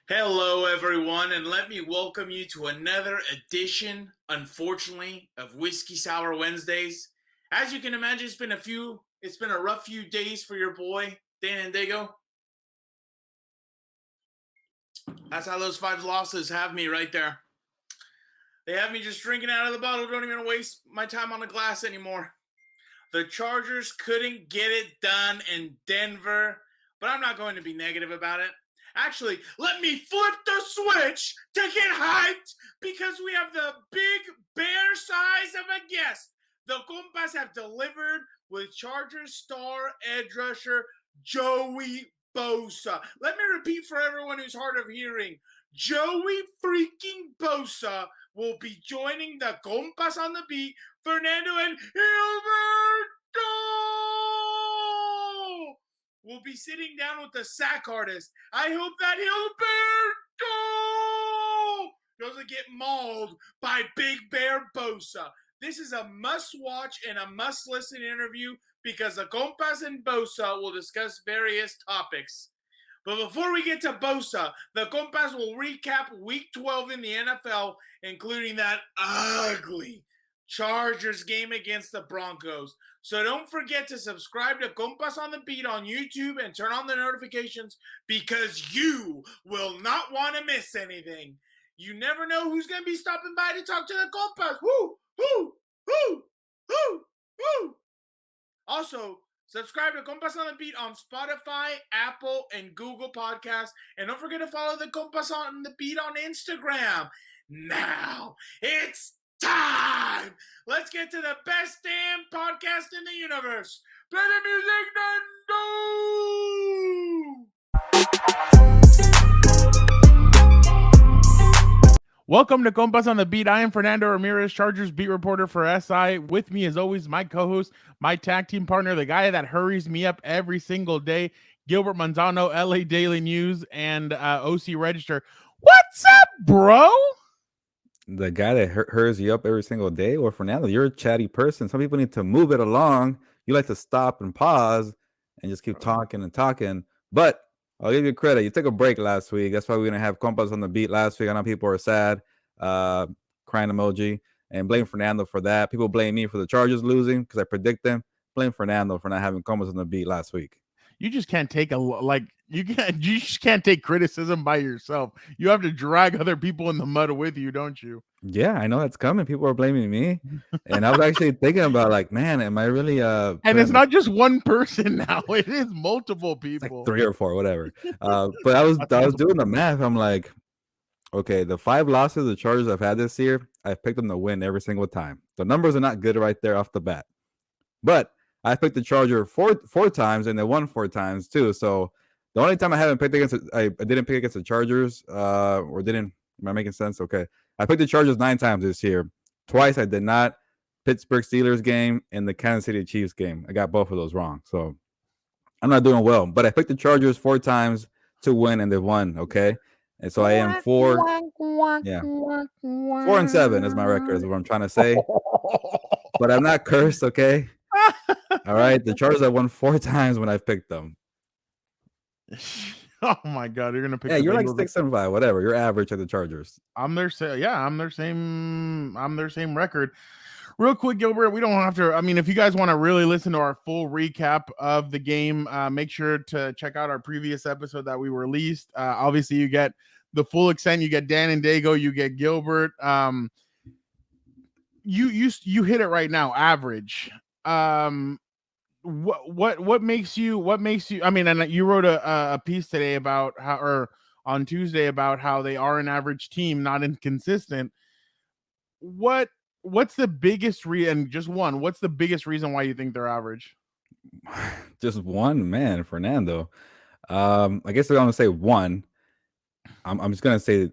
Hello, everyone, and let me welcome you to another edition, unfortunately, of Whiskey Sour Wednesdays. As you can imagine, it's been a rough few days for your boy Dan Dago. That's how those 5 losses have me right there. They have me just drinking out of the bottle. Don't even waste my time on the glass anymore. The Chargers couldn't get it done in Denver, but I'm not going to be negative about it. Actually, let me flip the switch to get hyped because we have the big bear size of a guest. The Compas have delivered with Chargers star edge rusher Joey Bosa. Let me repeat for everyone who's hard of hearing. Joey freaking Bosa will be joining the Compas on the beat, Fernando and Gilberto will be sitting down with the sack artist. I hope that Gilberto doesn't get mauled by Big Bear Bosa. This is a must-watch and a must-listen interview because the Compas and Bosa will discuss various topics. But before we get to Bosa, the Compas will recap Week 12 in the NFL, including that ugly Chargers game against the Broncos. So don't forget to subscribe to Compas on the Beat on YouTube and turn on the notifications because you will not want to miss anything. You never know who's going to be stopping by to talk to the Compas. Woo! Also, subscribe to Compas on the Beat on Spotify, Apple, and Google Podcasts. And don't forget to follow the Compas on the Beat on Instagram. Now, it's time! Let's get to the best damn podcast in the universe. Play the music, Nando! Welcome to Compas on the Beat. I am Fernando Ramirez, Chargers beat reporter for SI. With me, as always, my co-host, my tag team partner, the guy that hurries me up every single day, Gilbert Manzano, LA Daily News, and OC Register. What's up, bro? The guy that hurries you up every single day? Or Fernando, you're a chatty person. Some people need to move it along. You like to stop and pause and just keep talking and talking. But I'll give you credit. You took a break last week. That's why we're going to have Compas on the Beat last week. I know people are sad, crying emoji, and blame Fernando for that. People blame me for the Chargers losing because I predict them. Blame Fernando for not having Compas on the Beat last week. You just can't take you just can't take criticism by yourself. You have to drag other people in the mud with you, don't you? Yeah, I know that's coming. People are blaming me. And I was actually thinking about man, am I really and it's not just one person now, it is multiple people. Like 3 or 4, whatever. But I was doing the math. I'm like, okay, the 5 losses the Chargers I've had this year, I've picked them to win every single time. The numbers are not good right there off the bat. But I picked the Charger four times and they won 4 times too. So the only time I haven't picked against I didn't pick against the Chargers, or didn't. Am I making sense? Okay. I picked the Chargers 9 times this year. Twice I did not. Pittsburgh Steelers game and the Kansas City Chiefs game. I got both of those wrong. So I'm not doing well. But I picked the Chargers 4 times to win and they won. Okay. And so I am 4. Yeah. 4-7 is my record, is what I'm trying to say. But I'm not cursed, okay? All right. The Chargers have won 4 times when I've picked them. Oh my God, you're gonna pick. Yeah, you're like 6-5, whatever. You're average at the Chargers. I'm their same record. Real quick, Gilbert, we don't have to. I mean, if you guys want to really listen to our full recap of the game, make sure to check out our previous episode that we released. Obviously, you get the full extent. You get Dan and Dago. You get Gilbert. You hit it right now. Average. What makes you I mean, and you wrote a piece today about how, or on Tuesday, about how they are an average team, not inconsistent. What's the biggest what's the biggest reason why you think they're average? Just one, man, Fernando. I guess I'm gonna say one. I'm just gonna say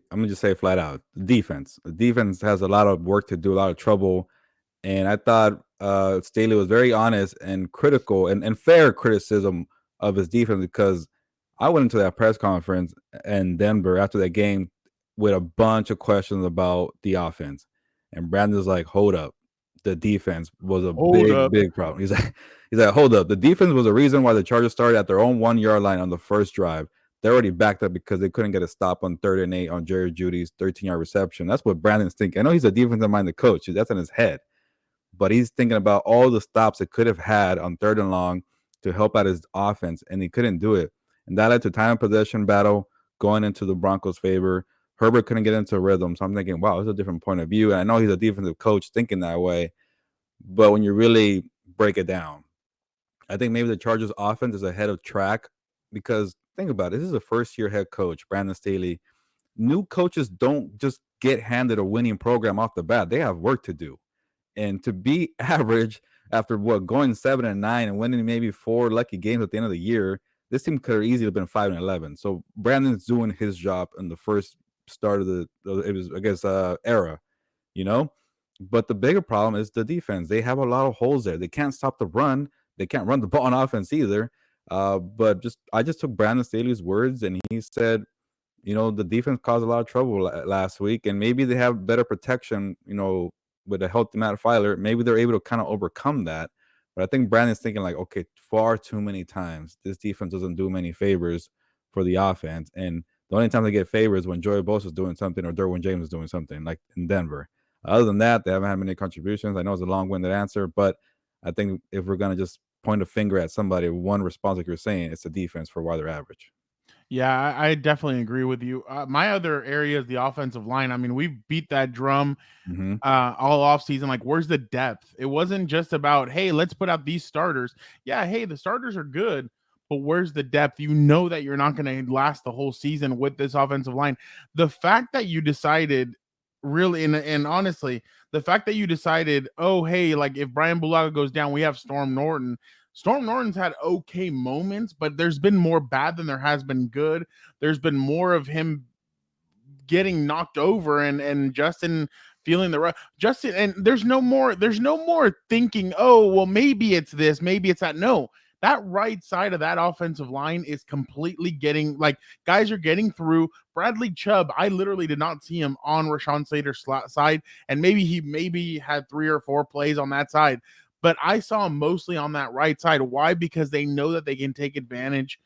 flat out, defense. The defense has a lot of work to do, a lot of trouble. And I thought Staley was very honest and critical and fair criticism of his defense, because I went into that press conference in Denver after that game with a bunch of questions about the offense. And Brandon's like, hold up. The defense was a big problem. He's like, hold up. The defense was the reason why the Chargers started at their own 1-yard line on the first drive. they're already backed up because they couldn't get a stop on 3rd and 8 on Jerry Judy's 13-yard reception. That's what Brandon's thinking. I know he's a defensive-minded coach. That's in his head. But he's thinking about all the stops it could have had on 3rd and long to help out his offense, and he couldn't do it. And that led to time of possession battle going into the Broncos' favor. Herbert couldn't get into a rhythm. So I'm thinking, wow, it's a different point of view. And I know he's a defensive coach thinking that way. But when you really break it down, I think maybe the Chargers offense is ahead of track because think about it. This is a first-year head coach, Brandon Staley. New coaches don't just get handed a winning program off the bat. They have work to do. And to be average after going 7-9 and winning maybe 4 lucky games at the end of the year, this team could have easily been 5-11. So Brandon's doing his job in the first start of era, But the bigger problem is the defense. They have a lot of holes there. They can't stop the run. They can't run the ball on offense either. But I just took Brandon Staley's words, and he said, the defense caused a lot of trouble last week, and maybe they have better protection, with a healthy Matt Filer. Maybe they're able to kind of overcome that. But I think Brandon's thinking like, okay, far too many times this defense doesn't do many favors for the offense. And the only time they get favors when Joey Bosa is doing something or Derwin James is doing something, like in Denver. Other than that, they haven't had many contributions. I know it's a long-winded answer, but I think if we're going to just point a finger at somebody, one response, like you're saying, it's the defense for why they're average. Yeah, I definitely agree with you. My other area is the offensive line. I mean, we've beat that drum all off season. Like, where's the depth? It wasn't just about, hey, let's put out these starters. Yeah, hey, the starters are good, but where's the depth? You know that you're not going to last the whole season with this offensive line. The fact that you decided really, and honestly, the fact that you decided, oh, hey, like if Brian Bulaga goes down, we have Storm Norton. Storm Norton's had okay moments, but there's been more bad than there has been good. There's been more of him getting knocked over and Justin feeling the rush. Justin, and there's no more thinking, oh, well, maybe it's this, maybe it's that. No, that right side of that offensive line is completely getting, like, guys are getting through. Bradley Chubb, I literally did not see him on Rashawn Slater's side, and maybe he had 3 or 4 plays on that side. But I saw him mostly on that right side. Why? Because they know that they can take advantage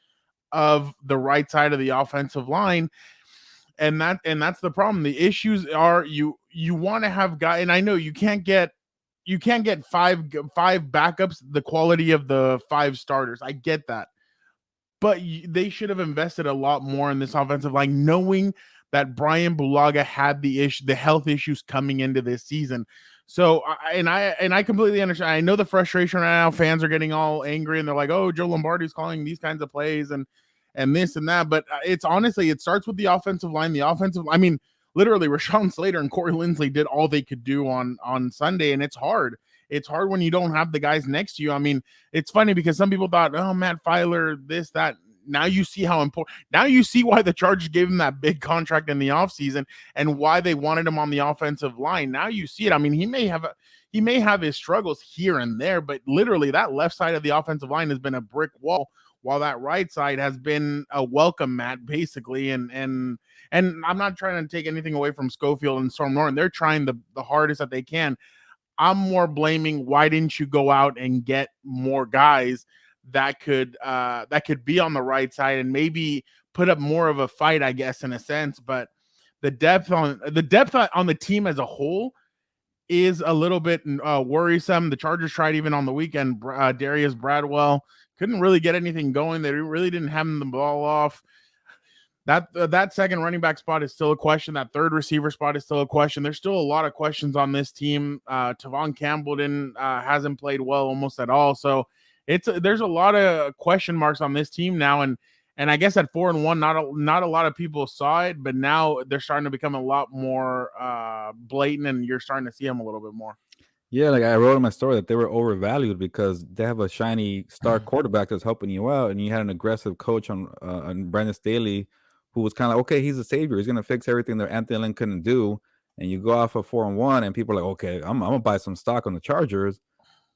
of the right side of the offensive line. And that's the problem. The issues are you want to have guys, and I know you can't get 5 backups the quality of the 5 starters. I get that. But they should have invested a lot more in this offensive line, knowing that Brian Bulaga had the health issues coming into this season. So, I completely understand. I know the frustration right now. Fans are getting all angry and they're like, oh, Joe Lombardi's calling these kinds of plays and this and that. But it's honestly, it starts with the offensive line. Literally, Rashawn Slater and Corey Linsley did all they could do on Sunday, and it's hard. It's hard when you don't have the guys next to you. I mean, it's funny because some people thought, oh, Matt Filer, this, that. Now you see how important. Now you see why the Chargers gave him that big contract in the offseason and why they wanted him on the offensive line. Now you see it. I mean, he may have his struggles here and there, but literally that left side of the offensive line has been a brick wall, while that right side has been a welcome mat, basically. And I'm not trying to take anything away from Schofield and Storm Norton. They're trying the hardest that they can. I'm more blaming, why didn't you go out and get more guys that could be on the right side and maybe put up more of a fight, I guess, in a sense. But the depth on the team as a whole is a little bit worrisome. The Chargers tried even on the weekend. Darius Bradwell couldn't really get anything going. They really didn't have the ball off. That second running back spot is still a question. That third receiver spot is still a question. There's still a lot of questions on this team. Tavon Campbell hasn't played well almost at all. So there's a lot of question marks on this team now, and I guess at 4-1, not a lot of people saw it, but now they're starting to become a lot more blatant, and you're starting to see them a little bit more. Yeah, like I wrote in my story that they were overvalued because they have a shiny star quarterback that's helping you out, and you had an aggressive coach on Brandon Staley who was kind of like, okay, he's a savior, he's gonna fix everything that Anthony Lynn couldn't do, and you go off of 4-1, and people are like, okay, I'm gonna buy some stock on the Chargers.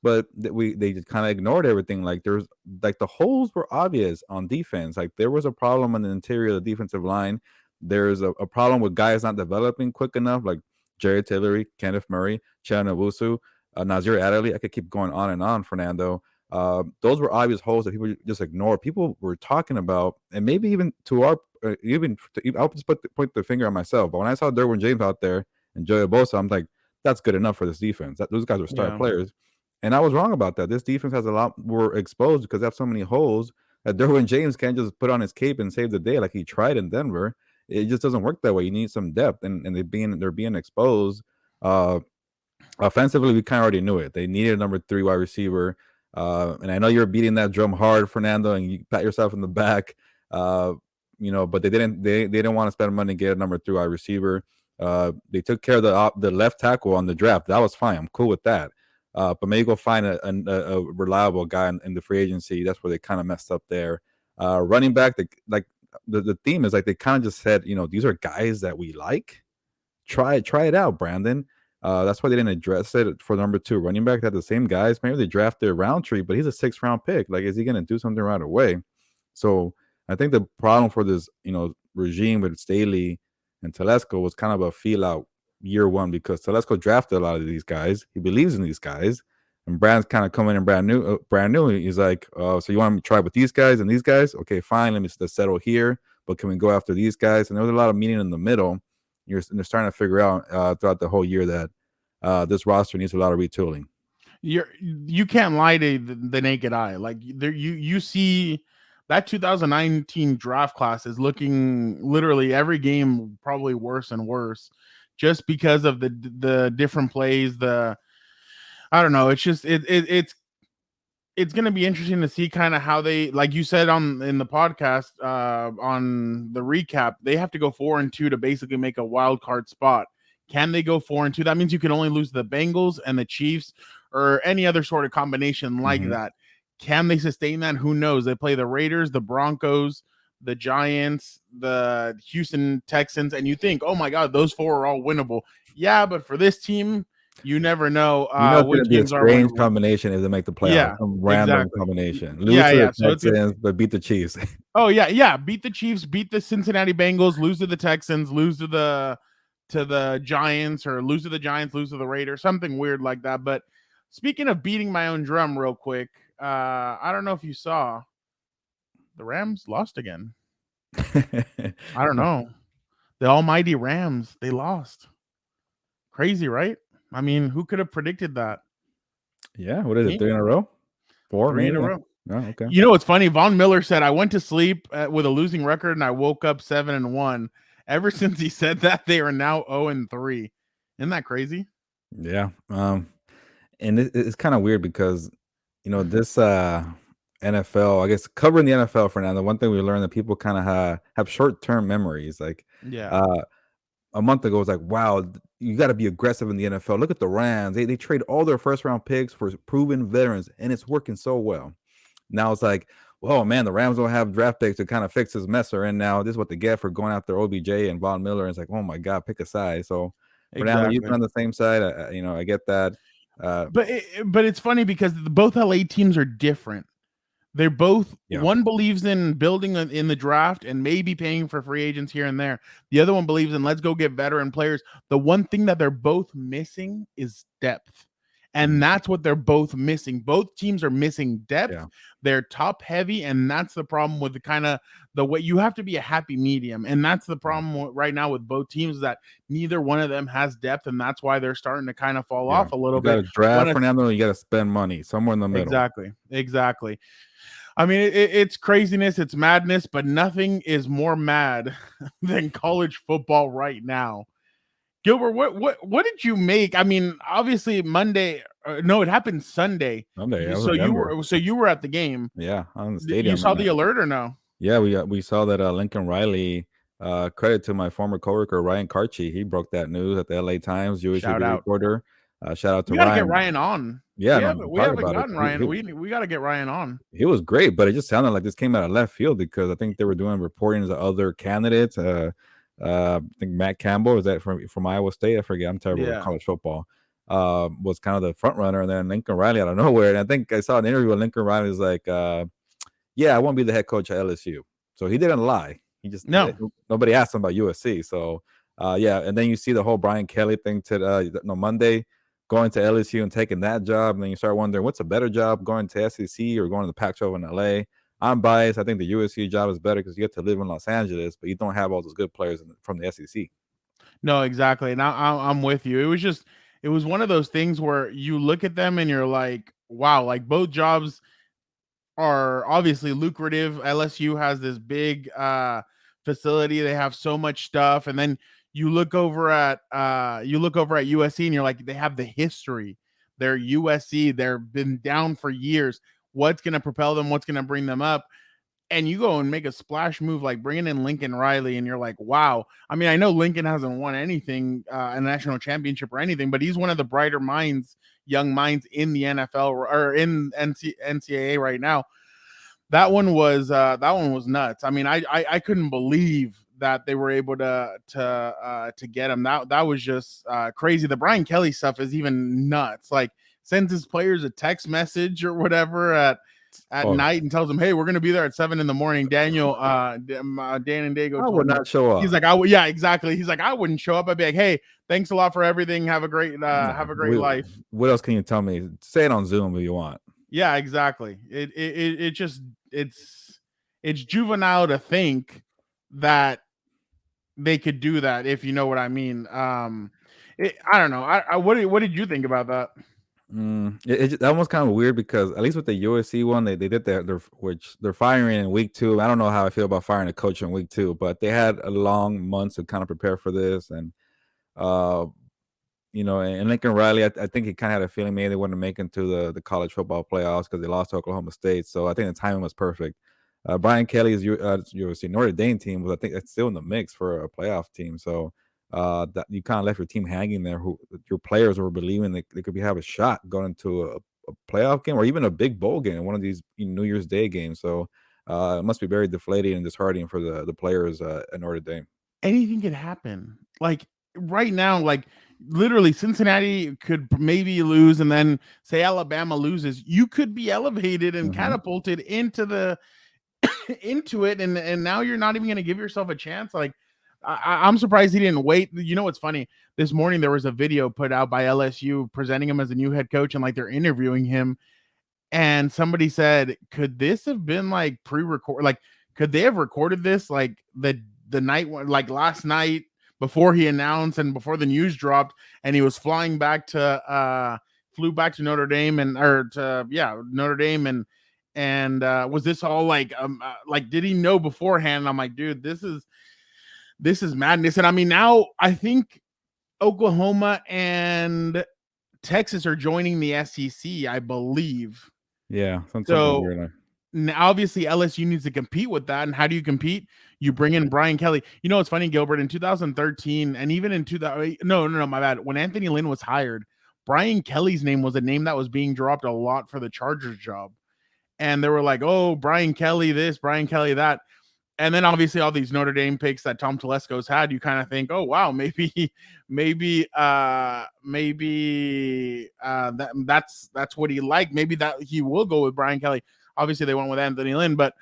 But they just kind of ignored everything. Like there's like the holes were obvious on defense. Like there was a problem on the interior of the defensive line. There's a problem with guys not developing quick enough, like Jerry Tillery, Kenneth Murray, Chan Owusu, Nazir Adderley. I could keep going on and on, Fernando. Those were obvious holes that people just ignore. People were talking about, and maybe even to our I'll just point the finger on myself. But when I saw Derwin James out there and Joey Bosa, I'm like, that's good enough for this defense. Those guys are star players, and I was wrong about that. This defense has a lot more exposed because they have so many holes that Derwin James can't just put on his cape and save the day like he tried in Denver. It just doesn't work that way. You need some depth, and they're being exposed. Offensively, we kind of already knew it. They needed a number 3 wide receiver. And I know you're beating that drum hard, Fernando, and you pat yourself in the back. But they didn't want to spend money to get a number 3 wide receiver. They took care of the left tackle on the draft. That was fine. I'm cool with that. But maybe go find a reliable guy in the free agency. That's where they kind of messed up there. Running back, the theme is like they kind of just said, these are guys that we like. Try it out, Brandon. That's why they didn't address it for number 2 running back. They had the same guys. Maybe they drafted Roundtree, but he's a 6th round pick. Like, is he going to do something right away? So I think the problem for this, regime with Staley and Telesco was kind of a feel out year 1 because Telesco drafted a lot of these guys. He believes in these guys, and Brand's kind of coming in brand new. He's like, so you want me to try with these guys and these guys? Okay, fine. Let's settle here. But can we go after these guys? And there was a lot of meeting in the middle. They're starting to figure out throughout the whole year that this roster needs a lot of retooling. You can't lie to the naked eye. Like you see that 2019 draft class is looking literally every game probably worse and worse, just because of the different plays. I don't know. It's just it's going to be interesting to see kind of how they, like you said in the podcast on the recap, they have to go 4-2 to basically make a wild card spot. Can they go 4-2? That means you can only lose the Bengals and the Chiefs or any other sort of combination like that. Can they sustain that? Who knows? They play the Raiders, the Broncos, the Giants, the Houston Texans, and you think, oh my God, those 4 are all winnable. Yeah, but for this team, you never know. It's going to be a strange combination if they make the playoffs. Yeah, some random exactly. combination. Lose to the Texans, but beat the Chiefs. Oh yeah. Beat the Chiefs, beat the Cincinnati Bengals, lose to the Texans, lose to the Giants, or lose to the Giants, lose to the Raiders, something weird like that. But speaking of beating my own drum, real quick, I don't know if you saw the Rams lost again. I don't know. The almighty Rams, they lost. Crazy, right? I mean, who could have predicted that? Yeah, what is it? 3 in a row? 4? 3 in a row. Oh, okay. You know what's funny? Von Miller said, I went to sleep with a losing record and I woke up 7-1. Ever since he said that, they are now 0-3. Isn't that crazy? Yeah. And it's kind of weird because, this NFL, I guess covering the NFL for now, the one thing we learned that people kind of have short-term memories. Like, a month ago, it was like, wow, you got to be aggressive in the NFL. Look at the Rams. They trade all their first-round picks for proven veterans, and it's working so well. Now it's like, well, man, the Rams don't have draft picks to kind of fix this mess they're in now. This is what they get for going after OBJ and Von Miller. And it's like, oh, my God, pick a side. So for now, you've been on the same side. I get that. But it's funny because both LA teams are different. They're both, one believes in building in the draft and maybe paying for free agents here and there. The other one believes in let's go get veteran players. The one thing that they're both missing is depth. And that's what they're both missing. Both teams are missing depth. Yeah. They're top heavy. And that's the problem with the way you have to be a happy medium. And that's the problem right now with both teams, is that neither one of them has depth. And that's why they're starting to kind of fall off a little bit. You got to draft Fernando, you got to spend money somewhere in the middle. Exactly. I mean, it's craziness. It's madness, but nothing is more mad than college football right now. Gilbert, what did you make? I mean, obviously Monday. No, it happened Sunday. Sunday. So you were at the game. Yeah, on the stadium. You saw the alert or no? Yeah, we saw that Lincoln Riley. Credit to my former coworker Ryan Karchi. He broke that news at the LA Times. Jewish reporter. Shout out to Ryan. We gotta get Ryan on. Yeah, we haven't gotten Ryan. We got to get Ryan on. He was great, but it just sounded like this came out of left field because I think they were doing reporting to other candidates. I think Matt Campbell, is that from Iowa State? I forget. I'm terrible with college football. Was kind of the front runner, and then Lincoln Riley out of nowhere. And I think I saw an interview with Lincoln Riley. Was like, "Yeah, I want to be the head coach at LSU." So he didn't lie. He just nobody asked him about USC. So and then you see the whole Brian Kelly thing Monday. going to LSU and taking that job, and then you start wondering what's a better job, going to SEC or going to the Pac-12 in LA. I'm biased. I think the USC job is better because you get to live in Los Angeles, but you don't have all those good players from the SEC. No, exactly. And I'm with you. It was one of those things where you look at them and you're like, wow, like both jobs are obviously lucrative. LSU has this big facility. They have so much stuff. And then you look over at USC and you're like, they have the history. They're USC. They've been down for years. What's going to propel them? What's going to bring them up? And you go and make a splash move like bringing in Lincoln Riley, and you're like, wow. I mean, I know Lincoln hasn't won anything, a national championship or anything, but he's one of the brighter minds, young minds in the NFL or in NCAA right now. That one was nuts. I mean, I couldn't believe that they were able to get him. That was just crazy. The Brian Kelly stuff is even nuts. Like, sends his players a text message or whatever at night and tells them, hey, we're going to be there at 7 a.m. Daniel, Dan and Dago I would not show up. He's like, yeah, exactly. He's like, I wouldn't show up. I'd be like, hey, thanks a lot for everything. Have a great life. What else can you tell me? Say it on Zoom if you want. Yeah, exactly. It's juvenile to think that they could do that, if you know what I mean. I don't know. What did you think about that? That was kind of weird because at least with the USC one, they did which they're firing in week 2. I don't know how I feel about firing a coach in week 2, but they had a long months to kind of prepare for this. And, and Lincoln Riley, I think he kind of had a feeling maybe they wouldn't make it to the college football playoffs because they lost to Oklahoma State. So I think the timing was perfect. Brian Kelly's USC Notre Dame team was, I think, that's still in the mix for a playoff team. So that you kind of left your team hanging there. Your players were believing they could have a shot going into a playoff game or even a big bowl game, one of these New Year's Day games. So it must be very deflating and disheartening for the players at Notre Dame. Anything could happen. Like right now, like literally Cincinnati could maybe lose, and then say Alabama loses. You could be elevated and catapulted into it, and now you're not even going to give yourself a chance. Like, I'm surprised he didn't wait. You know what's funny? This morning there was a video put out by LSU presenting him as a new head coach, and like they're interviewing him, and somebody said, could this have been like pre-record? Like, could they have recorded this like the night, like last night before he announced and before the news dropped, and he was flew back to Notre Dame Notre Dame and was this all like did he know beforehand? And I'm like, dude, this is madness. And I mean, now I think Oklahoma and Texas are joining the SEC, I believe. Yeah. So now obviously LSU needs to compete with that. And how do you compete? You bring in Brian Kelly. You know, it's funny, Gilbert, in 2013 and even in 2000, no, my bad. When Anthony Lynn was hired, Brian Kelly's name was a name that was being dropped a lot for the Chargers job. And they were like, oh, Brian Kelly this, Brian Kelly that. And then obviously all these Notre Dame picks that Tom Telesco's had, you kind of think, oh, wow, maybe that's what he liked. Maybe that he will go with Brian Kelly. Obviously they went with Anthony Lynn, but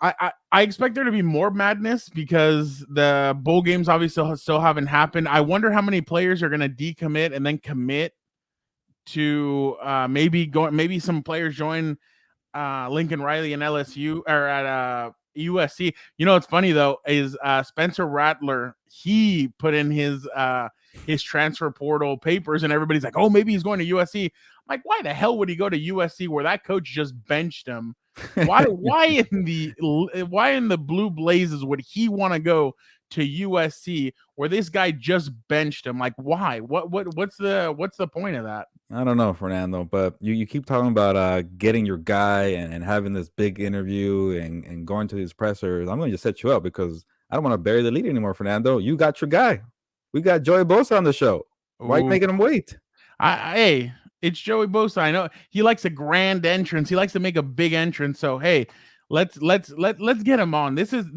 I expect there to be more madness because the bowl games obviously still haven't happened. I wonder how many players are going to decommit and then commit to maybe some players join Lincoln Riley and LSU or at USC. You know what's funny though is Spencer Rattler, he put in his transfer portal papers and everybody's like, oh, maybe he's going to USC. I'm like, why the hell would he go to USC where that coach just benched him? Why in the blue blazes would he want to go to USC where this guy just benched him? Like, why? What's the point of that? I don't know, Fernando, but you keep talking about getting your guy and having this big interview and going to these pressers. I'm going to just set you up because I don't want to bury the lead anymore, Fernando. You got your guy. We got Joey Bosa on the show. Why are you making him wait? Hey, it's Joey Bosa. I know he likes a grand entrance. He likes to make a big entrance. So hey, let's get him on. This is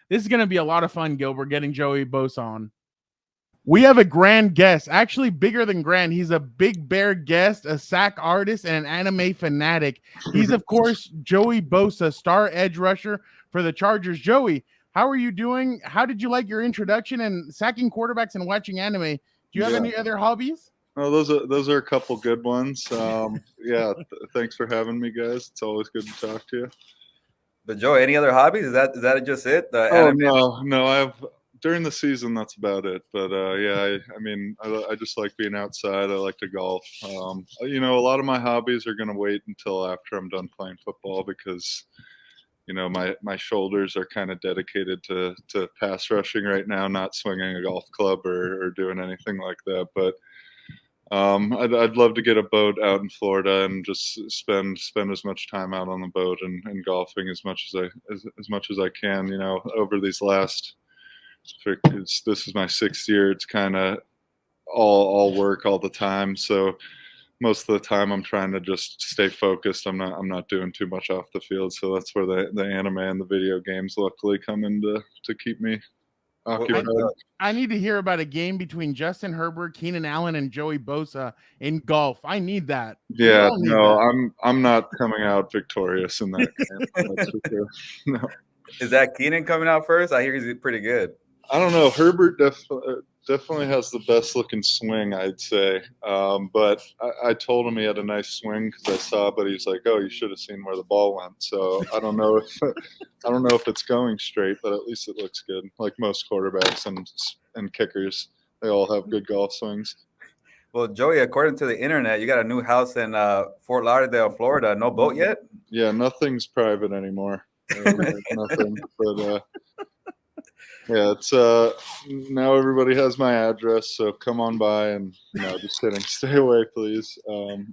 going to be a lot of fun, Gilbert, getting Joey Bosa on. We have a grand guest, actually bigger than grand. He's a Big Bear guest, a sack artist, and an anime fanatic. He's, of course, Joey Bosa, star edge rusher for the Chargers. Joey, how are you doing? How did you like your introduction and sacking quarterbacks and watching anime? Do you have any other hobbies? No, those are a couple good ones. Yeah, thanks for having me, guys. It's always good to talk to you. But Joe, any other hobbies? Is that just it? The Oh anime? no, I have during the season. That's about it. But yeah, I mean, I just like being outside. I like to golf. You know, a lot of my hobbies are gonna wait until after I'm done playing football because you know my shoulders are kind of dedicated to pass rushing right now, not swinging a golf club or doing anything like that. But I'd love to get a boat out in Florida and just spend as much time out on the boat and golfing as much as much as I can. You know, over these last, this is my 6th year. It's kind of all work all the time. So most of the time, I'm trying to just stay focused. I'm not doing too much off the field. So that's where the anime and the video games luckily come in to keep me occupied. I need to hear about a game between Justin Herbert, Keenan Allen, and Joey Bosa in golf. I need that. Yeah, no, I'm not coming out victorious in that game. That's for sure. No. Is that Keenan coming out first? I hear he's pretty good. I don't know. Herbert definitely has the best looking swing, I'd say. But I told him he had a nice swing because I saw, but he's like, "Oh, you should have seen where the ball went." So I don't know if it's going straight, but at least it looks good. Like most quarterbacks and kickers, they all have good golf swings. Well, Joey, according to the internet, you got a new house in Fort Lauderdale, Florida. No boat yet? Yeah, nothing's private anymore. Nothing, but yeah, it's now everybody has my address, so come on by and no, just kidding. Stay away, please.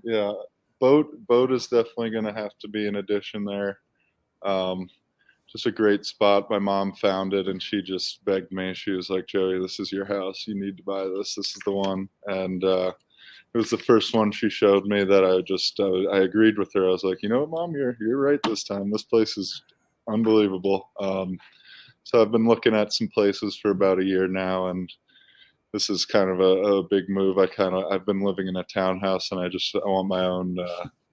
Yeah, boat is definitely going to have to be an addition there. Just a great spot. My mom found it and she just begged me. She was like, "Joey, this is your house. You need to buy this. This is the one." And it was the first one she showed me that I agreed with her. I was like, "You know what, Mom, you're right this time. This place is unbelievable." So I've been looking at some places for about a year now, and this is kind of a big move. I've been living in a townhouse, and I want my own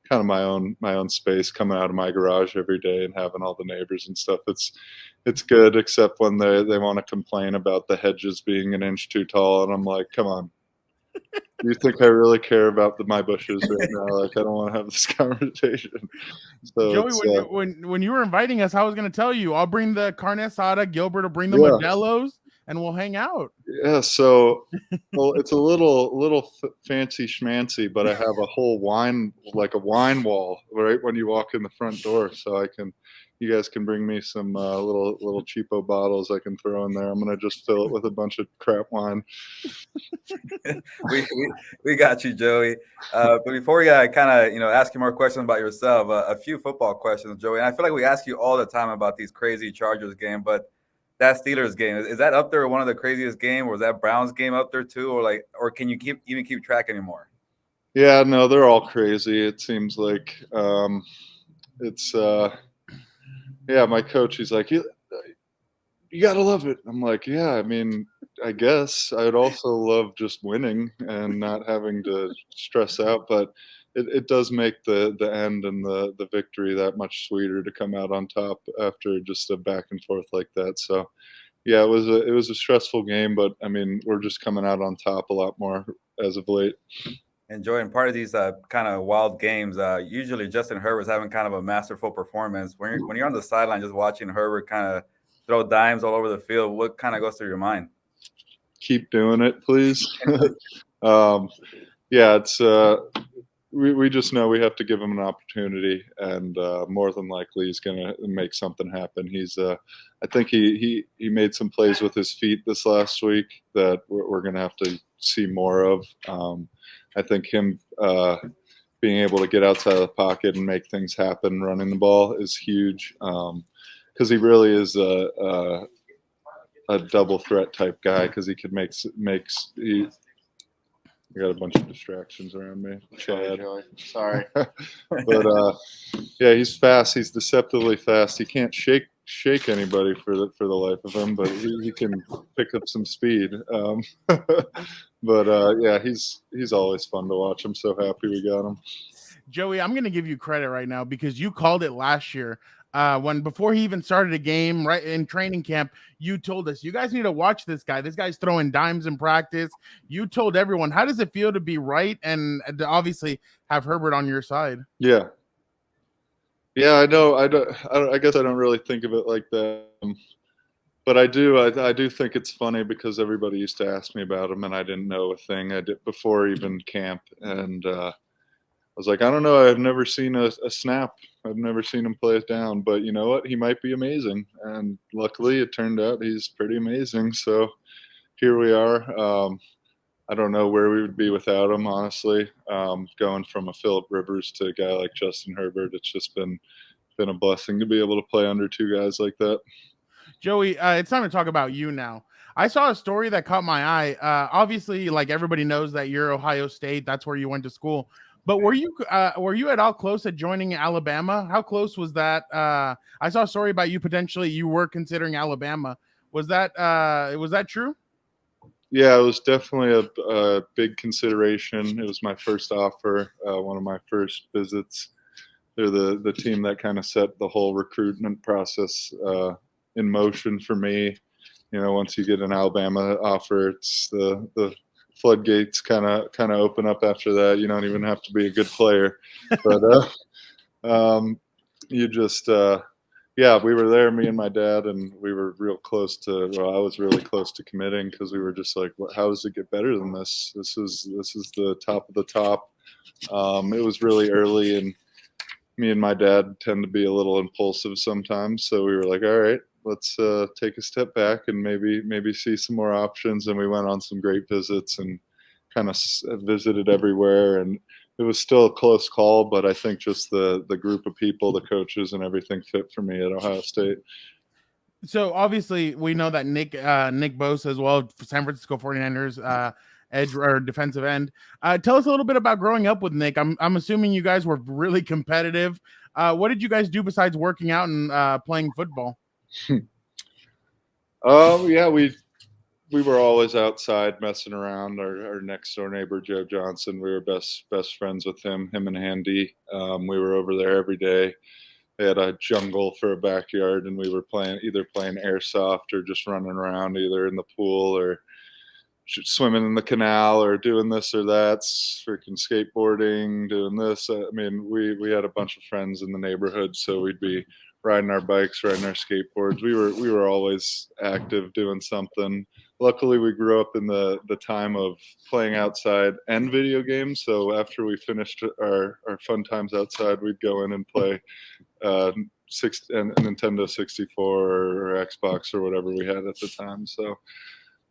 kind of my own space coming out of my garage every day and having all the neighbors and stuff. It's good, except when they want to complain about the hedges being an inch too tall, and I'm like, come on. Do you think I really care about my bushes right now? Like, I don't want to have this conversation. So Joey, when you were inviting us, I was going to tell you, I'll bring the carne asada, Gilbert will bring the Modelo's, and we'll hang out. Yeah, so well, it's a little fancy schmancy, but I have a whole wine wall right when you walk in the front door, so you guys can bring me some little cheapo bottles I can throw in there. I'm gonna just fill it with a bunch of crap wine. we got you, Joey. But before we kind of ask you more questions about yourself, a few football questions, Joey. And I feel like we ask you all the time about these crazy Chargers game, but that Steelers game, is that up there one of the craziest game, or is that Browns game up there too, or can you keep track anymore? Yeah, no, they're all crazy. It seems like it's yeah. My coach, he's like, you gotta love it. I'm like, yeah. I mean, I guess I'd also love just winning and not having to stress out, but it does make the end and the victory that much sweeter to come out on top after just a back and forth like that. So yeah, it was a stressful game, but I mean, we're just coming out on top a lot more as of late. Enjoying part of these kind of wild games. Usually Justin Herbert's having kind of a masterful performance. When you're on the sideline just watching Herbert kind of throw dimes all over the field, what kind of goes through your mind? Keep doing it, please. Yeah, it's we just know we have to give him an opportunity, and more than likely he's going to make something happen. He's I think he made some plays with his feet this last week that we're going to have to see more of. I think him being able to get outside of the pocket and make things happen running the ball is huge, because he really is a double threat type guy, because he could I got a bunch of distractions around me. Sorry. But yeah, he's fast. He's deceptively fast. He can't shake anybody for the life of him, but he can pick up some speed. But yeah, he's always fun to watch. I'm so happy we got him. Joey, I'm going to give you credit right now because you called it last year. when before he even started a game, right in training camp, you told us, you guys need to watch this guy. This guy's throwing dimes in practice. You told everyone. How does it feel to be right and to obviously have Herbert on your side? Yeah. Yeah, I know. I guess I don't really think of it like that. But I do. I do think it's funny because everybody used to ask me about him, and I didn't know a thing. I did before even camp, and I was like, I don't know. I've never seen a snap. I've never seen him play it down. But you know what? He might be amazing. And luckily, it turned out he's pretty amazing. So here we are. I don't know where we would be without him, honestly. Going from a Philip Rivers to a guy like Justin Herbert, it's just been a blessing to be able to play under two guys like that. Joey, it's time to talk about you now. I saw a story that caught my eye. Obviously, like everybody knows that you're Ohio State. That's where you went to school. But were you at all close at joining Alabama? How close was that? I saw a story about you potentially. You were considering Alabama. Was that true? Yeah, it was definitely a big consideration. It was my first offer, one of my first visits. They're the team that kind of set the whole recruitment process in motion for me. You know, once you get an Alabama offer, it's the floodgates kind of open up after that. You don't even have to be a good player, but you just yeah, we were there, me and my dad, and we were real close to. Well, I was really close to committing because we were just like, how does it get better than this? This is the top of the top. It was really early, and me and my dad tend to be a little impulsive sometimes. So we were like, all right, let's take a step back and maybe see some more options. And we went on some great visits and kind of visited everywhere. And it was still a close call, but I think just the group of people, the coaches, and everything fit for me at Ohio State. So obviously we know that Nick Bosa as well, San Francisco 49ers, edge or defensive end. Tell us a little bit about growing up with Nick. I'm assuming you guys were really competitive. What did you guys do besides working out and playing football? Yeah, we were always outside messing around. Our next door neighbor, Joe Johnson, we were best friends with him and Andy. We were over there every day. They had a jungle for a backyard, and we were either playing airsoft or just running around either in the pool or swimming in the canal or doing this or that, freaking skateboarding, doing this. I mean, we had a bunch of friends in the neighborhood, so we'd be riding our bikes, riding our skateboards. We were always active doing something. Luckily, we grew up in the time of playing outside and video games. So after we finished our fun times outside, we'd go in and play Nintendo 64 or Xbox or whatever we had at the time. So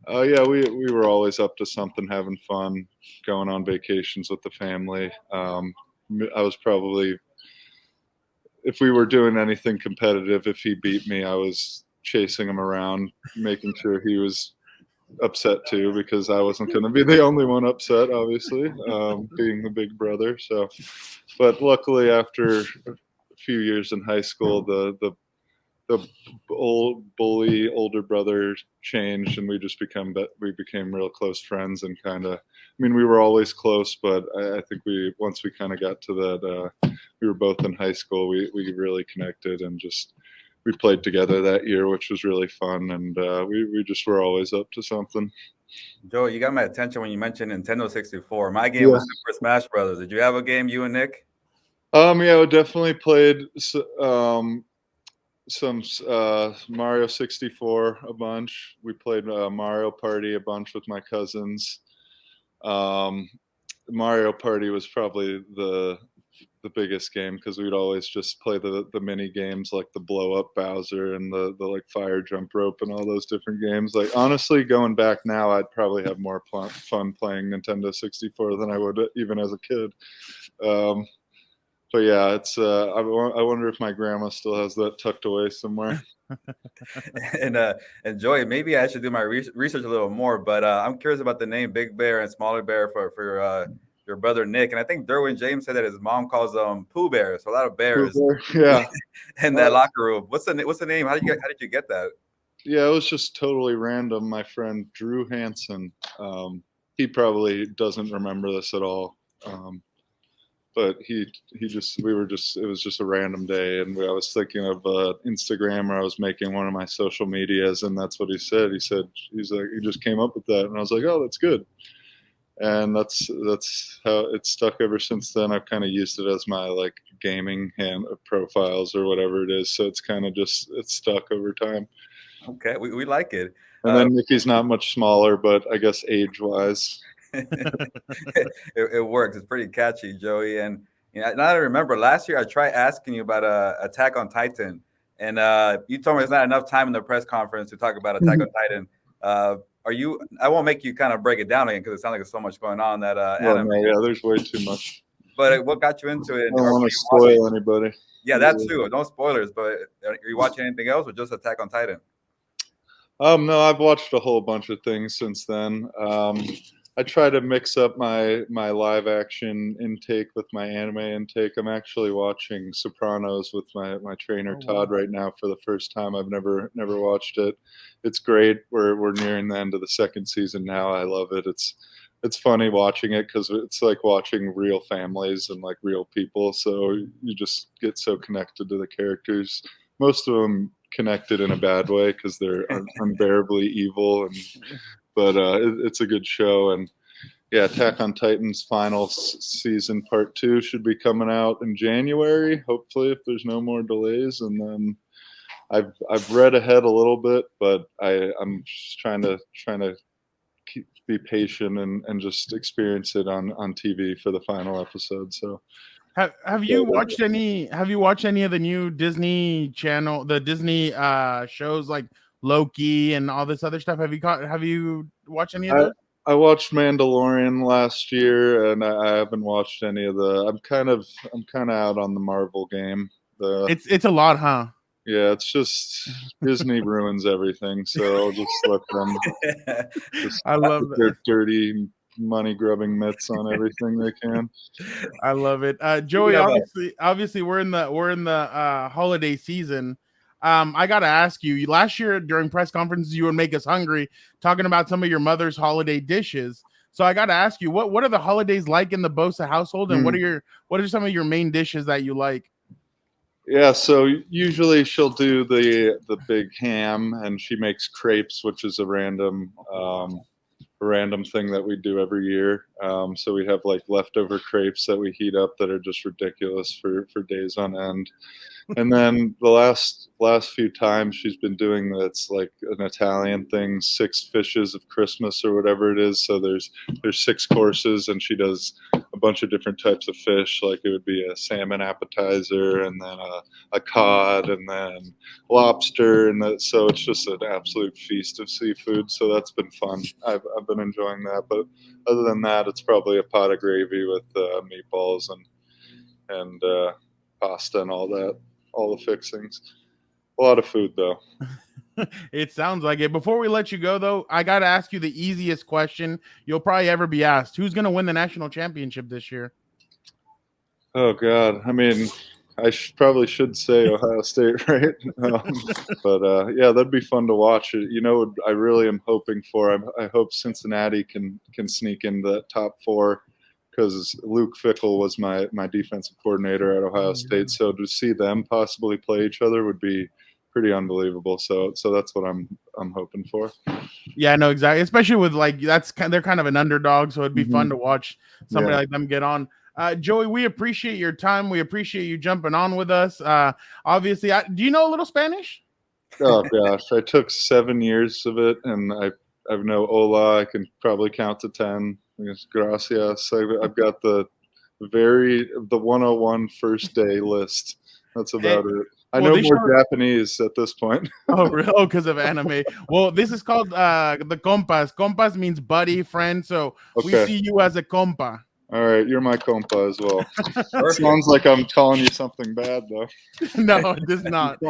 yeah, we were always up to something, having fun, going on vacations with the family. I was probably, if we were doing anything competitive, if he beat me, I was chasing him around, making sure he was upset too, because I wasn't going to be the only one upset, obviously, being the big brother. So, but luckily, after a few years in high school, the old bully older brother changed, and we became real close friends. And kind of, I mean, we were always close, but I think once we kind of got to that, we were both in high school, we really connected, and just we played together that year, which was really fun. And we just were always up to something. Joe, you got my attention when you mentioned Nintendo 64. My game was Super Smash Brothers. Did you have a game, you and Nick? Yeah, we definitely played some Mario 64 a bunch. We played Mario Party a bunch with my cousins. Mario Party was probably the biggest game, because we'd always just play the mini games, like the blow up Bowser and the like fire jump rope and all those different games. Like, honestly, going back now, I'd probably have more fun playing Nintendo 64 than I would even as a kid. But yeah, it's I wonder if my grandma still has that tucked away somewhere. And Joey, maybe I should do my research a little more, but I'm curious about the name Big Bear and Smaller Bear for your brother Nick. And I think Derwin James said that his mom calls them Pooh Bears, so a lot of bears. Yeah. In that locker room. What's the name? How did you get that? Yeah, it was just totally random. My friend Drew Hansen, he probably doesn't remember this at all. but he just it was just a random day, and I was thinking of Instagram, or I was making one of my social medias, and that's what he said. He's like, he just came up with that, and I was like, oh, that's good. And that's how it's stuck ever since then. I've kind of used it as my like gaming hand profiles or whatever it is. So it's kind of just it's stuck over time. Okay, we like it. And then Mickey's not much smaller, but I guess age wise, it works. It's pretty catchy, Joey. And now that I remember, last year I tried asking you about Attack on Titan, and you told me there's not enough time in the press conference to talk about Attack on Titan. Are you? I won't make you kind of break it down again because it sounds like there's so much going on that anime. no, yeah, there's way too much. But what got you into it? I don't want to spoil anybody. Yeah, that too. No spoilers. But are you watching anything else or just Attack on Titan? No, I've watched a whole bunch of things since then. I try to mix up my live action intake with my anime intake. I'm actually watching Sopranos with my trainer Todd right now for the first time. I've never watched it. It's great. We're nearing the end of the second season now. I love it. It's funny watching it because it's like watching real families and like real people. So you just get so connected to the characters. Most of them connected in a bad way because they're unbearably evil, but it's a good show. And yeah, Attack on Titan's final season part 2 should be coming out in January, hopefully, if there's no more delays. And then I've read ahead a little bit, but I'm just trying to be patient and just experience it on TV for the final episode. So have you watched any of the new Disney Channel, the Disney shows like Loki and all this other stuff? Have you watched any of those? I watched Mandalorian last year, and I haven't watched any of the. I'm kind of out on the Marvel game. It's a lot, huh? Yeah, it's just Disney ruins everything, so I'll just let them. I love their dirty money grubbing mitts on everything they can. I love it. Joey, obviously we're in the holiday season. I gotta ask you, last year during press conferences you would make us hungry talking about some of your mother's holiday dishes. So I gotta ask you, what are the holidays like in the Bosa household, and what are some of your main dishes that you like? Yeah, so usually she'll do the big ham, and she makes crepes, which is a random thing that we do every year. So we have like leftover crepes that we heat up that are just ridiculous for days on end. And then the last few times she's been doing that's like an Italian thing, 6 fishes of Christmas or whatever it is. So there's 6 courses, and she does a bunch of different types of fish. Like it would be a salmon appetizer, and then a cod, and then lobster, and so it's just an absolute feast of seafood. So that's been fun. I've been enjoying that. But other than that, it's probably a pot of gravy with meatballs and pasta and all that. All the fixings. A lot of food, though. It sounds like it. Before we let you go, though, I got to ask you the easiest question you'll probably ever be asked. Who's going to win the national championship this year? Oh, God. I mean, I probably should say Ohio State, right? But yeah, that'd be fun to watch. You know, I really am hoping for. I hope Cincinnati can sneak into that top 4. Because Luke Fickell was my defensive coordinator at Ohio State, so to see them possibly play each other would be pretty unbelievable. So that's what I'm hoping for. Yeah, no, exactly. Especially with like they're kind of an underdog, so it'd be fun to watch somebody like them get on. Joey, we appreciate your time. We appreciate you jumping on with us. Obviously, do you know a little Spanish? Oh gosh, I took 7 years of it, and I know hola. I can probably count to 10. Gracias. I've got the 101 first day list. That's about it. I know more Japanese at this point. Oh, really? Oh, because of anime. Well, this is called the compas. Compas means buddy, friend. So we see you as a compa. All right, you're my compa as well. It sounds like I'm calling you something bad, though. No, it does not.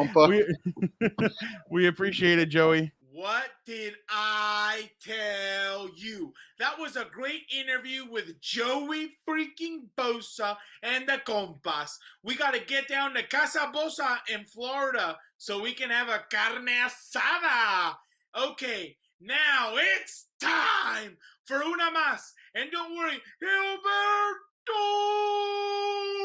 We appreciate it, Joey. What did I tell you? That was a great interview with Joey freaking Bosa and the compas. We got to get down to Casa Bosa in Florida so we can have a carne asada. Okay, now it's time for una más. And don't worry, Hilbert Oh!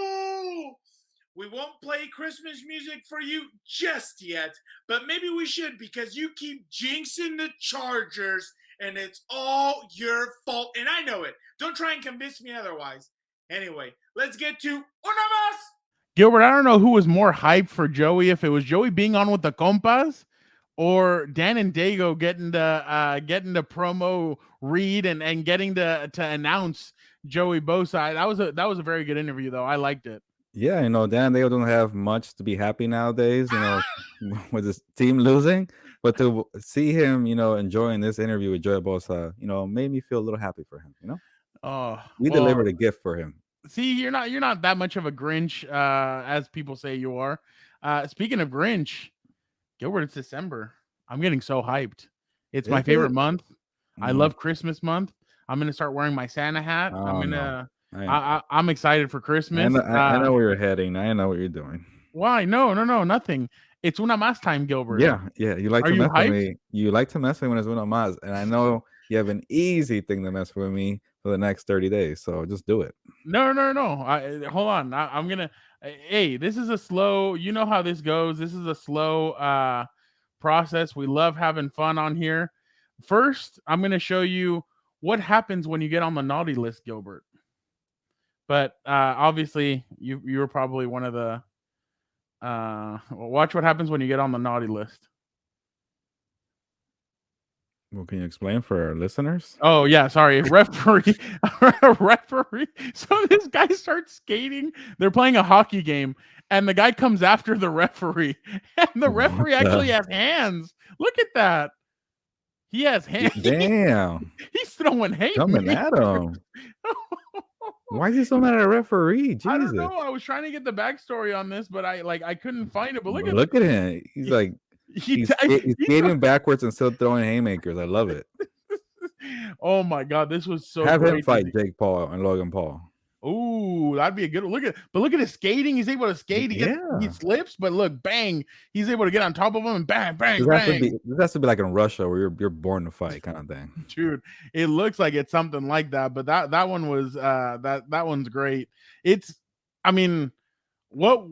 We won't play Christmas music for you just yet, but maybe we should because you keep jinxing the Chargers and it's all your fault. And I know it. Don't try and convince me otherwise. Anyway, let's get to Una Más. Gilbert, I don't know who was more hyped for Joey, if it was Joey being on with the compas or Dan and Dago getting the promo read and getting to announce Joey Bosa. That was a very good interview, though. I liked it. Yeah, Dan, they don't have much to be happy nowadays, with his team losing. But to see him, enjoying this interview with Joey Bosa, made me feel a little happy for him. Oh, We delivered a gift for him. See, you're not that much of a Grinch, as people say you are. Speaking of Grinch, Gilbert, it's December. I'm getting so hyped. It's my favorite month. I love Christmas month. I'm gonna start wearing my Santa hat. I'm excited for Christmas. I know where you're heading. I know what you're doing. Why? No, nothing. It's Una Más time, Gilbert. Yeah. You like to mess with me. You like to mess with me when it's Una Más, and I know you have an easy thing to mess with me for the next 30 days. So just do it. No. Hold on. I'm gonna. Hey, this is a slow. You know how this goes. This is a slow process. We love having fun on here. First, I'm gonna show you what happens when you get on the naughty list, Gilbert. But obviously, you were probably one of the. Watch what happens when you get on the naughty list. Well, can you explain for our listeners? Oh yeah, sorry, referee. So this guy starts skating. They're playing a hockey game, and the guy comes after the referee, and the referee actually has hands. Look at that. He has hands. Damn. He's throwing haymakers. Coming at him. Why is he so mad at a referee? Jesus. I don't know. I was trying to get the backstory on this, but I couldn't find it. But look at him. He's like he's skating backwards and still throwing haymakers. I love it. Oh my god, this was so. Have him fight Jake Paul and Logan Paul. Ooh, that'd be a good look at. But look at his skating. He's able to skate. He slips, but look, bang! He's able to get on top of him and bang, bang, bang. This has to be like in Russia where you're born to fight kind of thing. Dude, it looks like it's something like that. But that one was that one's great. It's, I mean, what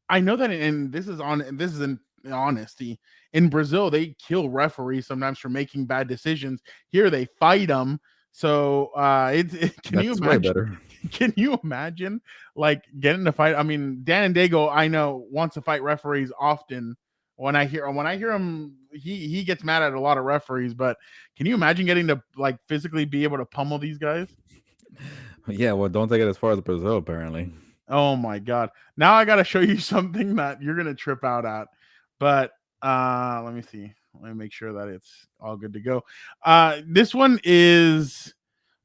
I know that, and this is in honesty. In Brazil, they kill referees sometimes for making bad decisions. Here, they fight them. So can you imagine? Way better. Can you imagine like getting to fight? I mean, Dan and Dago, I know, wants to fight referees often. When I hear him, he gets mad at a lot of referees. But can you imagine getting to like physically be able to pummel these guys? Yeah, well, don't take it as far as Brazil, apparently. Oh my god! Now I got to show you something that you're gonna trip out at. But let me see. Let me make sure that it's all good to go. This one is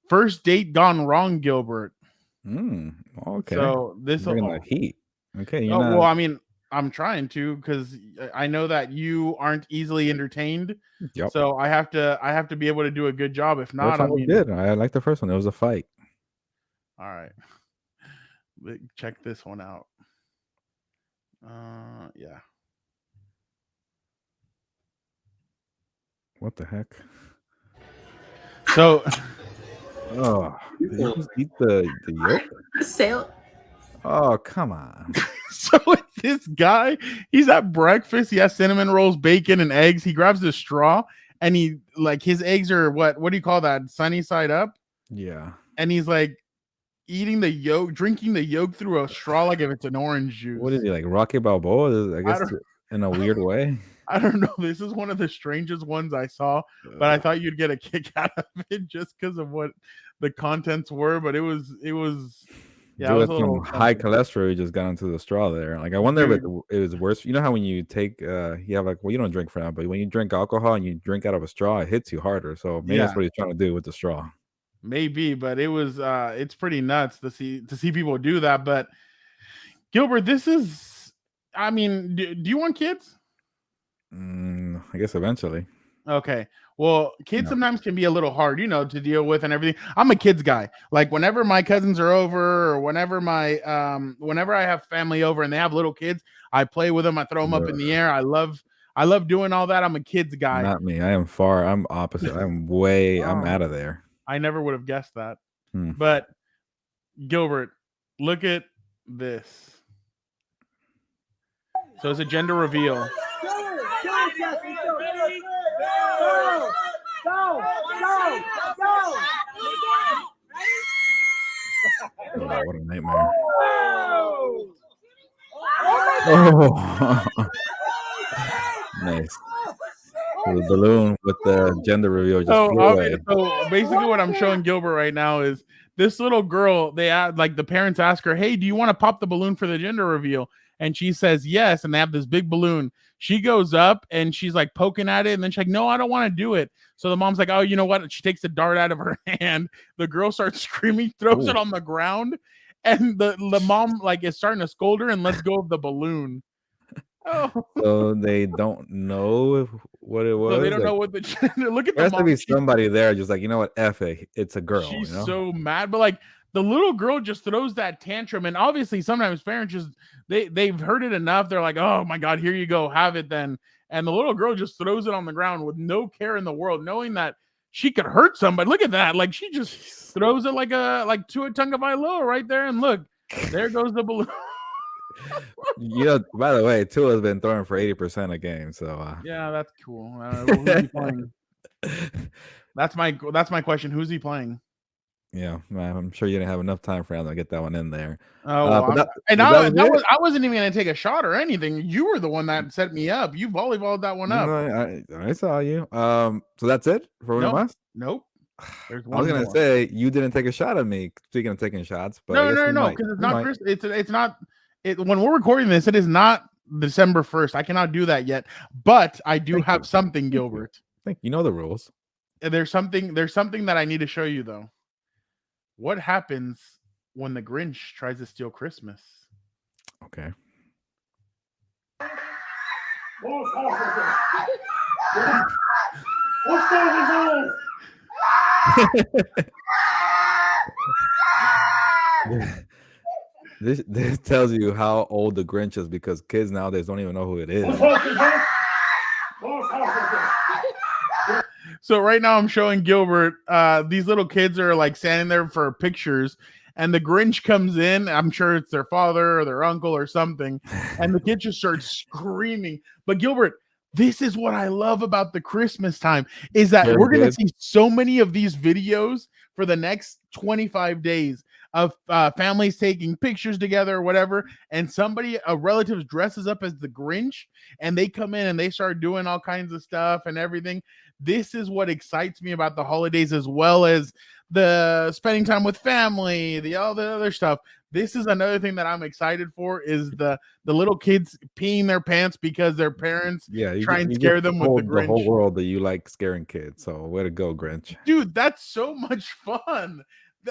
First Date Gone Wrong, Gilbert. Okay. So this is the heat. Okay. Well, I mean, I'm trying to because I know that you aren't easily entertained. Yep. So I have to be able to do a good job. If not, I did. I like the first one. It was a fight. All right. Check this one out. Yeah. What the heck? So. Oh, did you just eat the yolk? Sail. Oh, come on. So this guy, he's at breakfast. He has cinnamon rolls, bacon, and eggs. He grabs the straw, and he like his eggs are what do you call that? Sunny side up. Yeah. And he's like eating the yolk, drinking the yolk through a straw like if it's an orange juice. What is he, like Rocky Balboa? I guess in a weird way. I don't know. This is one of the strangest ones I saw, but I thought you'd get a kick out of it just because of what the contents were. But it was yeah, it was some high cholesterol you just got into the straw there. Like I wonder if it was worse. You know how when you take you have like, well, you don't drink for that, but when you drink alcohol and you drink out of a straw, it hits you harder. So maybe that's what he's trying to do with the straw. Maybe, but it was it's pretty nuts to see people do that. But Gilbert, this is, I mean, do you want kids? I guess eventually. Okay. Well, kids sometimes can be a little hard, to deal with and everything. I'm a kids guy. Like whenever my cousins are over, or whenever whenever I have family over and they have little kids, I play with them. I throw them up in the air. I love doing all that. I'm a kids guy. Not me. I'm opposite. I'm out of there. I never would have guessed that. But Gilbert, look at this. So it's a gender reveal. Oh, what a nightmare. Oh. Nice. So the balloon with the gender reveal just flew away. So basically what I'm showing Gilbert right now is this little girl, the parents ask her, hey, do you want to pop the balloon for the gender reveal? And she says yes, and they have this big balloon. She goes up and she's like poking at it, and then she's like, no, I don't want to do it. So the mom's like, oh, you know what? She takes the dart out of her hand. The girl starts screaming, throws it on the ground, and the mom like is starting to scold her and lets go of the balloon. Oh. So they don't know what it was. So they don't know what the gender. Look at there the has mom. to be somebody there just like, you know what, F it, it's a girl. She's you know? so mad, but like the little girl just throws that tantrum, and obviously sometimes parents just they've heard it enough. They're like, oh my god, here you go, have it then. And the little girl just throws it on the ground with no care in the world, knowing that she could hurt somebody. Look at that, like she just throws it like Tua Tagovailoa right there, and look, there goes the balloon. You know, by the way, Tua has been throwing for 80% a game, so yeah, that's cool. Who's he playing? That's my question. Who's he playing? Yeah, man, I'm sure you didn't have enough time for him to get that one in there. Oh, I wasn't even gonna take a shot or anything. You were the one that set me up. You volleyballed that one up. I saw you. So that's it for one of us. Nope. I was gonna say you didn't take a shot at me. Speaking of taking shots, but no, because it's not. It's not. When we're recording this, it is not December 1st. I cannot do that yet. But I do have something, Gilbert. You know the rules. There's something that I need to show you though. What happens when the Grinch tries to steal Christmas? Okay. This tells you how old the Grinch is because kids nowadays don't even know who it is. So right now I'm showing Gilbert, these little kids are like standing there for pictures, and the Grinch comes in. I'm sure it's their father or their uncle or something, and the kid just starts screaming. But Gilbert, this is what I love about the Christmas time is that we're going to see so many of these videos for the next 25 days of families taking pictures together or whatever, and a relative dresses up as the Grinch, and they come in and they start doing all kinds of stuff and everything. This is what excites me about the holidays, as well as the spending time with family, all the other stuff. This is another thing that I'm excited for is the little kids peeing their pants because their parents try and scare them with the Grinch. The whole world that you like scaring kids. So way to go, Grinch. Dude, that's so much fun.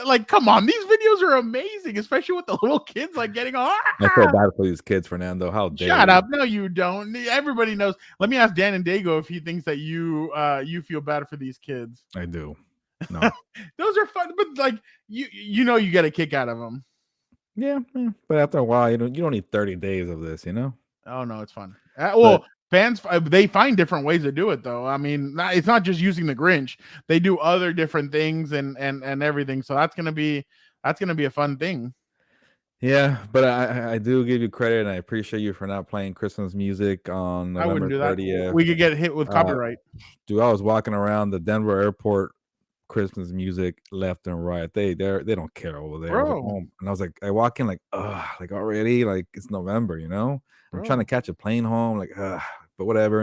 Like, come on, these videos are amazing, especially with the little kids like getting on. I feel bad for these kids, Fernando. How dare Shut up. No, you don't. Everybody knows. Let me ask Dan and Dago if he thinks that you feel bad for these kids. I do. No. Those are fun, but like you know you get a kick out of them. Yeah, but after a while, you don't need 30 days of this, you know? Oh no, it's fun. Fans, they find different ways to do it though. I mean, it's not just using the Grinch. They do other different things and everything. So that's gonna be a fun thing. Yeah, but I do give you credit, and I appreciate you for not playing Christmas music on November 30th. We could get hit with copyright. Dude, I was walking around the Denver airport, Christmas music left and right. They don't care over there. And I was like, I walk in like, like already, like it's November, you know? I'm trying to catch a plane home, like, but whatever.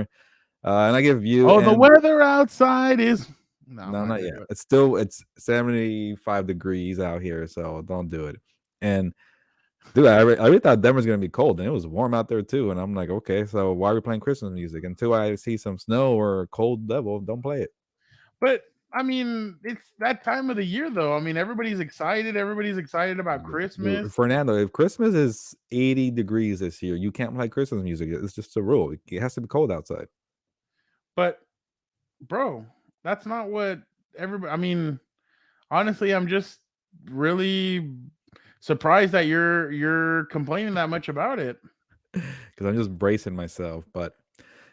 And I give you. Oh, the weather outside is no, not yet. It's 75 degrees out here, so don't do it. And dude, I really thought Denver's gonna be cold, and it was warm out there too. And I'm like, okay, so why are we playing Christmas music? Until I see some snow or a cold devil, don't play it. But I mean, it's that time of the year, though. I mean, everybody's excited. Everybody's excited about Christmas. Fernando, if Christmas is 80 degrees this year, you can't play Christmas music. It's just a rule. It has to be cold outside. But, bro, that's not what everybody. I mean, honestly, I'm just really surprised that you're complaining that much about it. Because I'm just bracing myself. But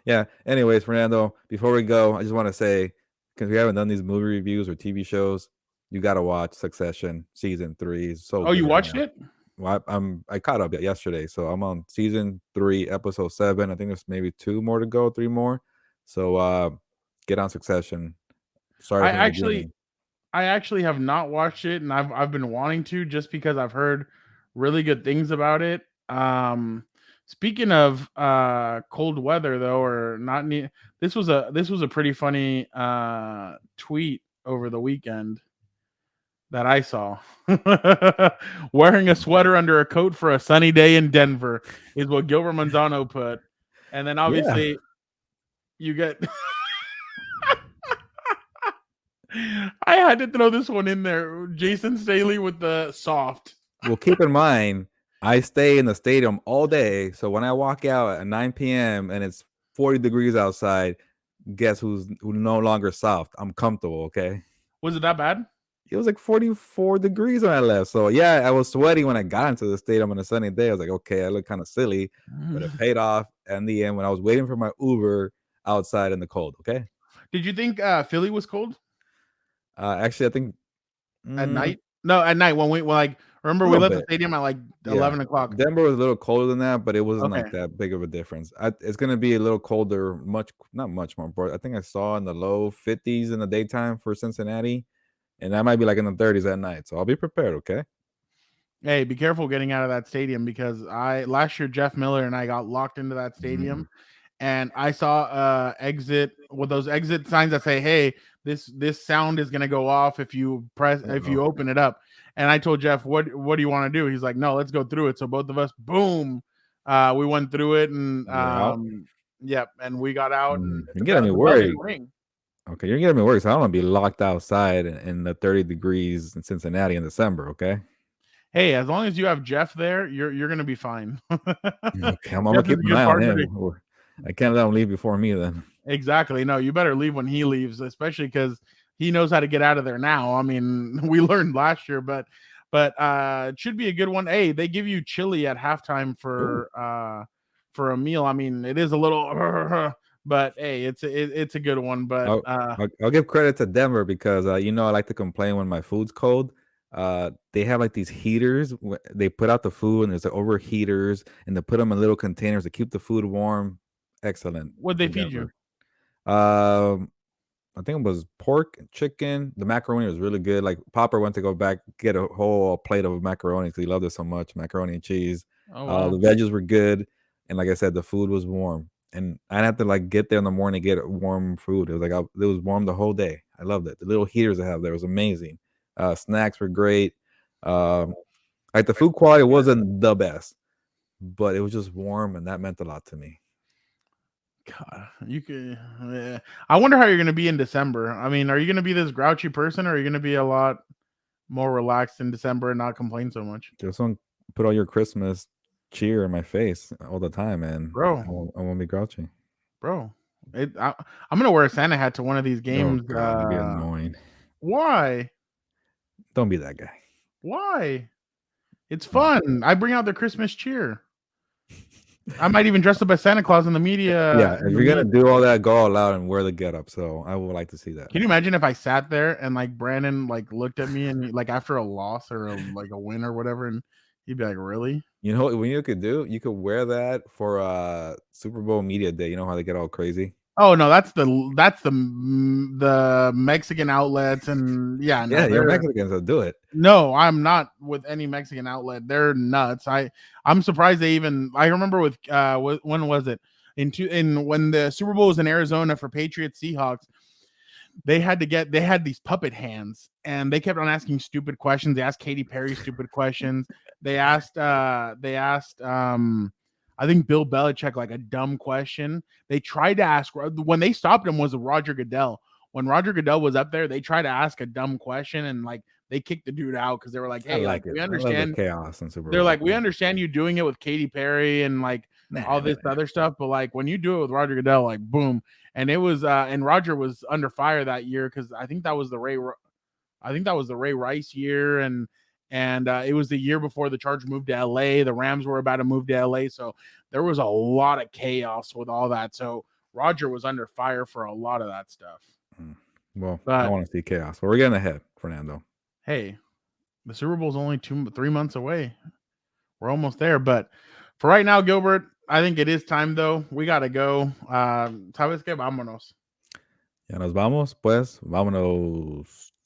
yeah. Anyways, Fernando, before we go, I just want to say, because we haven't done these movie reviews or TV shows, You got to watch Succession season 3. It's so Oh, you good right watched now. it? Well, I caught up yesterday, so I'm on season 3, episode 7. I think there's maybe 2 more to go, 3 more. So get on Succession. Sorry I from the actually beginning. I actually have not watched it, and I've been wanting to just because I've heard really good things about it. Speaking of cold weather though, or not, this was a pretty funny tweet over the weekend that I saw. Wearing a sweater under a coat for a sunny day in Denver is what Gilbert Manzano put, and then Yeah. obviously you get. I had to throw this one in there. Jason Staley with the soft. Well, keep in mind, I stay in the stadium all day. So when I walk out at 9 p.m. and it's 40 degrees outside, guess who's no longer soft? I'm comfortable, okay? Was it that bad? It was like 44 degrees when I left. So yeah, I was sweaty when I got into the stadium on a sunny day. I was like, okay, I look kind of silly, but it paid off in the end when I was waiting for my Uber outside in the cold, okay? Did you think Philly was cold Actually, I think at night? No, at night when we remember a we little left the bit. stadium at like Yeah. 11 o'clock. Denver was a little colder than that, but it wasn't like Okay. that big of a difference. It's going to be a little colder, not much more. But I think I saw in the low 50s in the daytime for Cincinnati, and that might be like in the 30s at night. So I'll be prepared, okay? Hey, be careful getting out of that stadium because last year Jeff Miller and I got locked into that stadium, and I saw exit with those exit signs that say, "Hey, this sound is gonna go off if you open it up." And I told Jeff, "What do you want to do?" He's like, "No, let's go through it." So both of us, boom, we went through it, and yep, and we got out. And You're getting me worried. Ring. Okay, you're getting me worried. So I don't want to be locked outside in the 30 degrees in Cincinnati in December, okay? Hey, as long as you have Jeff there, you're gonna be fine. Okay, I'm gonna keep an eye on him. I can't let him leave before me then. Exactly. No, you better leave when he leaves, especially because he knows how to get out of there now. I mean, we learned last year, but it should be a good one. Hey, they give you chili at halftime for a meal. I mean, it is a little, but hey, it's a good one. But I'll give credit to Denver because I like to complain when my food's cold. They have like these heaters. They put out the food and there's like overheaters, and they put them in little containers to keep the food warm. Excellent. What'd they feed you? I think it was pork and chicken. The macaroni was really good. Like Popper went to go back get a whole plate of macaroni because he loved it so much, macaroni and cheese. Oh, wow. The veggies were good, and like I said, the food was warm. And I didn't have to like get there in the morning to get warm food. It was like it was warm the whole day. I loved it. The little heaters they have there was amazing. Snacks were great. Like the food quality wasn't the best, but it was just warm, and that meant a lot to me. God, you could. I wonder how you're going to be in December. I mean, are you going to be this grouchy person, or are you going to be a lot more relaxed in December and not complain so much? Just don't put all your Christmas cheer in my face all the time, man. Bro, I won't be grouchy. Bro, I'm going to wear a Santa hat to one of these games. Oh, God, you'd be annoying. Why? Don't be that guy. Why? It's fun. I bring out the Christmas cheer. I might even dress up as Santa Claus in the media. Yeah, if you're gonna do all that, go all out and wear the getup. So I would like to see that. Can you imagine if I sat there and like Brandon like looked at me and like after a loss or like a win or whatever, and he'd be like, "Really?" You know what you could do? You could wear that for Super Bowl media day. You know how they get all crazy? Oh no, that's the Mexican outlets and yeah, you're Mexicans, so do it. No, I'm not with any Mexican outlet. They're nuts. I'm surprised they even. I remember with when was it when the Super Bowl was in Arizona for Patriots Seahawks. They had these puppet hands and they kept on asking stupid questions. They asked Katy Perry stupid questions. They asked I think Bill Belichick like a dumb question. They tried to ask when they stopped him was Roger Goodell. When Roger Goodell was up there, they tried to ask a dumb question and like they kicked the dude out because they were like, "Hey, we understand chaos and Super Bowl." They're like, "We understand you doing it with Katy Perry and like all this other stuff, but like when you do it with Roger Goodell, like boom." And it was and Roger was under fire that year because I think that was the Ray Rice year and it was the year before the Chargers moved to LA. The Rams were about to move to LA. So there was a lot of chaos with all that. So Roger was under fire for a lot of that stuff. Well, I want to see chaos. But we're getting ahead, Fernando. hey, the Super Bowl is only 3 months away. We're almost there. But for right now, Gilbert, I think it is time, though. We got to go. ¿Sabes qué? Vámonos. Ya nos vamos, pues. Vámonos.